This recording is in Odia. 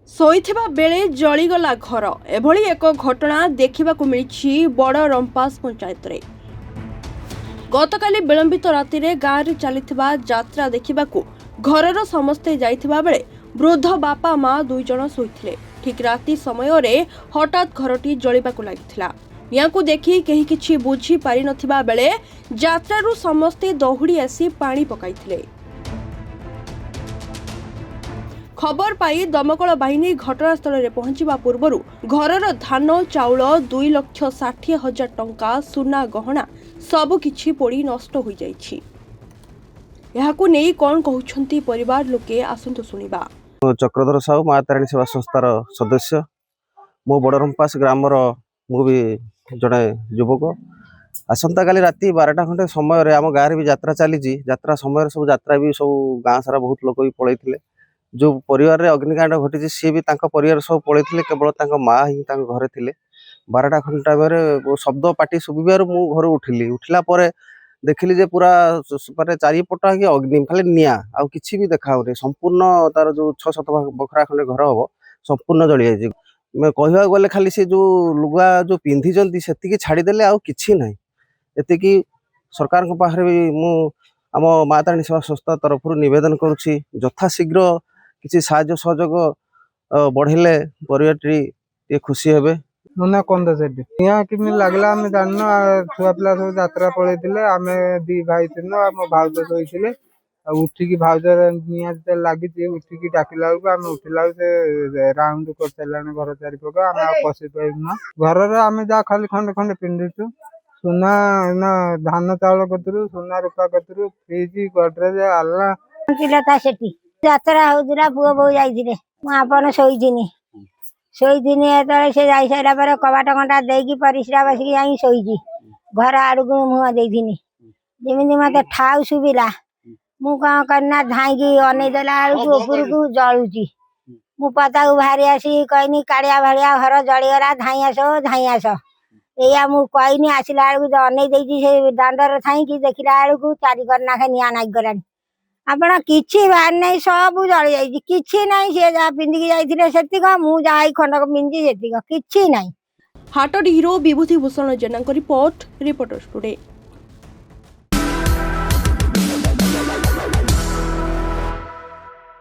ଶୋଇଥିବା ବେଳେ ଜଳିଗଲା ଘର। ଏଭଳି ଏକ ଘଟଣା ଦେଖିବାକୁ ମିଳିଛି ବଡ଼ ରମ୍ପାସ ପଞ୍ଚାୟତରେ। ଗତକାଲି ବିଳମ୍ବିତ ରାତିରେ ଗାଁରେ ଚାଲିଥିବା ଯାତ୍ରା ଦେଖିବାକୁ ଘରର ସମସ୍ତେ ଯାଇଥିବା ବେଳେ ବୃଦ୍ଧ ବାପା ମା ଦୁଇ ଜଣ ଶୋଇଥିଲେ। ଠିକ୍ ରାତି ସମୟରେ ହଠାତ୍ ଘରଟି ଜଳିବାକୁ ଲାଗିଥିଲା। ନିଆଁକୁ ଦେଖି କେହି କିଛି ବୁଝି ପାରିନଥିବା ବେଳେ ଯାତ୍ରାରୁ ସମସ୍ତେ ଦୌଡ଼ି ଆସି ପାଣି ପକାଇଥିଲେ। ଖବର ପାଇ ଦମକଳ ବାହିନୀ ଘଟଣାସ୍ଥଳରେ ପହଞ୍ଚିବା ପୂର୍ବରୁ ଘରର ଧାନ ଚାଉଳ 2,60,000 ଟଙ୍କା ସୁନା ଗହଣା ସବୁକିଛି ପୋଡ଼ି ନଷ୍ଟ ହୋଇଯାଇଛି। ଏହାକୁ ନେଇ କ'ଣ କହୁଛନ୍ତି ପରିବାର ଲୋକେ ଆସନ୍ତୁ ଶୁଣିବା। ଚକ୍ରଧର ସାହୁ ମା ତାରିଣୀ ସେବା ସଂସ୍ଥାର ସଦସ୍ୟ। ମୁଁ ବଡ଼ରମ୍ପାସ ଗ୍ରାମର ମୁଁ ବି ଜଣେ ଯୁବକ। ଆସନ୍ତାକାଲି ରାତି 12ଟା ଖଣ୍ଡେ ସମୟରେ ଆମ ଗାଁରେ ବି ଯାତ୍ରା ଚାଲିଛି। ଯାତ୍ରା ସମୟରେ ସବୁ ଯାତ୍ରା ବି ସବୁ ଗାଁ ସାରା ବହୁତ ଲୋକ ବି ପଳେଇଥିଲେ। जो परिवार रे अग्निकांड घटी सी भी परिवार सब पलैते केवल माँ ही घरे थे। 12टा खंड टाइम शब्द पाटी शुभार मु घर उठिला देखिली जे पूरा चारिपट अग्नि खाली निआ आउ किछि भी देखा संपूर्ण तार जो 6-7 बखरा खंडे घर हम संपूर्ण जली जाइए। कहवा गले खाली से जो लुगा जो पिंधि से छाड़देले आउ किछि ना एतिकी सरकार पाखे भी मु आम माँ तारिणी सेवा संस्था तरफ निवेदन करुछि यथाशीघ्र किसी साहाय्य सहयोग बढ़ेले परिवार खुशी हेबे। मुना कंद सेठी यहाँ किमी लगला आम जान छुआ पिला सब यात्रा पलैते आम दी भाई तीन आम भाउज शोते उठिकी भाउज निया लगी उठिकी डाकिला बेलू आम उठिला से राउंड कर सारे घर चारिपक आम पशि पाइबुना। घर आम जहाँ खाली खंडे खंडे पिंधुचु सुना धान चाउल कतरू सुना रूपा कतरू फ्रिज गडरेज आलना ଯାତ୍ରା ହଉଥିଲା ପୁଅ ବୋଉ ଯାଇଥିଲେ ମୁଁ ଆପଣ ଶୋଇଥିନି ସେ ଯାଇ ସାରିଲା ପରେ କବାଟ କଣ୍ଟା ଦେଇକି ପରିସ୍ରା ବସିକି ଯାଇ ଶୋଇଛି। ଘର ଆଡକୁ ମୁହଁ ଦେଇଥିନି ଯେମିତି ମତେ ଠାଉ ଶୁଭିଲା ମୁଁ କଣ କରିନା ଧାଇଁକି ଅନେଇ ଦେଲା ବେଳକୁ ଉପରକୁ ଜଳୁଛି। ମୁଁ ପଦାକୁ ବାହାରି ଆସିକି କହିନି କାଳିଆ ଭାଳିଆ ଘର ଜଳିଗଲା ଧାଇଁ ଆସ ଏଇଆ ମୁଁ କହିନି। ଆସିଲା ବେଳକୁ ଅନେଇ ଦେଇଛି ସେ ଦାଣ୍ଡରେ ଥାଇକି ଦେଖିଲା ବେଳକୁ 4 କର୍ଣ୍ଣାଖେ ନିଆଁ ନାଗିଗଲାଣି। ଆପଣ କିଛି ବାହାରି ନାହିଁ ସବୁ ଜଳି ଯାଇଛି କିଛି ନାହିଁ। ସେ ଯାହା ପିନ୍ଧିକି ଯାଇଥିଲେ ସେତିକ ମୁଁ ଯାହା ଖଣ୍ଡକ ପିନ୍ଧି ସେତିକ କିଛି ନାହିଁ। ହାଟଡିହିରୁ ବିଭୂତି ଭୂଷଣ ଜେନାଙ୍କ ରିପୋର୍ଟ, ରିପୋର୍ଟର୍ସ ଟୁଡେ।